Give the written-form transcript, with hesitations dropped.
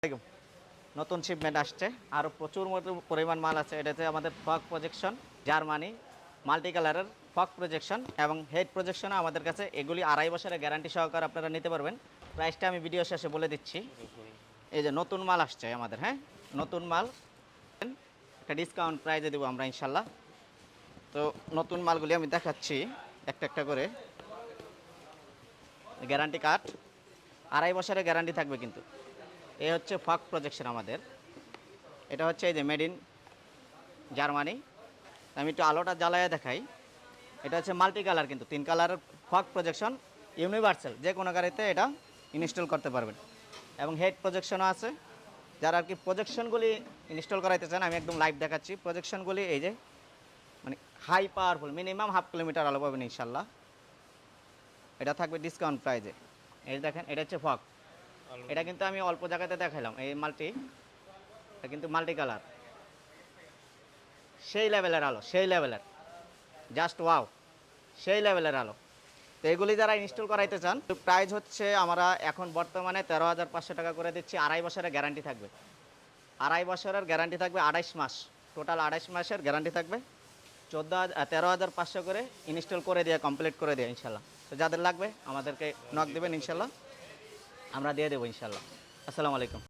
আসসালামু আলাইকুম। নতুন শিপমেন্ট আসছে, আরও প্রচুর মতো পরিমাণ মাল আছে। এটাতে আমাদের ফগ প্রজেকশন, জার্মানি মাল্টি কালারের ফগ প্রজেকশন এবং হেড প্রজেকশনও আমাদের কাছে। এগুলি 2.5 বছরের গ্যারান্টি সহকারে আপনারা নিতে পারবেন। প্রাইসটা আমি ভিডিও শেষে বলে দিচ্ছি। এই যে নতুন মাল আসছে আমাদের, হ্যাঁ, নতুন মাল একটা ডিসকাউন্ট প্রাইজে দেবো আমরা ইনশাল্লাহ। তো নতুন মালগুলি আমি দেখাচ্ছি একটা একটা করে। গ্যারান্টি কার্ড 2.5 বছরের গ্যারান্টি থাকবে কিন্তু। এ হচ্ছে ফগ প্রজেকশন আমাদের। এটা হচ্ছে এই যে মেড ইন জার্মানি। আমি একটু আলোটা জ্বালায় দেখাই। এটা হচ্ছে মাল্টি কালার, কিন্তু 3 কালারের ফগ প্রজেকশন, ইউনিভার্সাল, যে কোনো গাড়িতে এটা ইনস্টল করতে পারবেন। এবং হেড প্রজেকশনও আছে। যারা আর কি প্রজেকশনগুলি ইনস্টল করাইতে চান, আমি একদম লাইভ দেখাচ্ছি। প্রজেকশনগুলি এই যে মানে হাই পাওয়ারফুল, মিনিমাম 1/2 কিলোমিটার আলো পাবেন ইনশাল্লাহ। এটা থাকবে ডিসকাউন্ট প্রাইজে। এই দেখেন, এটা হচ্ছে ফগ। এটা কিন্তু আমি অল্প জায়গাতে দেখাইলাম। এই মাল্টি, এটা কিন্তু মাল্টি কালার, সেই লেভেলের আলো, সেই লেভেলের, জাস্ট ওয়াও, সেই লেভেলের আলো। তো এগুলি যারা ইনস্টল করাইতে চান, প্রাইস হচ্ছে আমরা এখন বর্তমানে 13,500 টাকা করে দিচ্ছি। 2.5 বছরের গ্যারান্টি থাকবে। 2.5 বছরের গ্যারান্টি থাকবে, 28 মাস, টোটাল 28 মাসের গ্যারান্টি থাকবে। 13,500 করে ইনস্টল করে দিয়ে, কমপ্লিট করে দিয়ে ইনশাল্লাহ। তো যাদের লাগবে আমাদেরকে নক দেবেন ইনশাল্লাহ, আমরা দিয়ে দেবো ইনশাল্লাহ। আসসালামু আলাইকুম।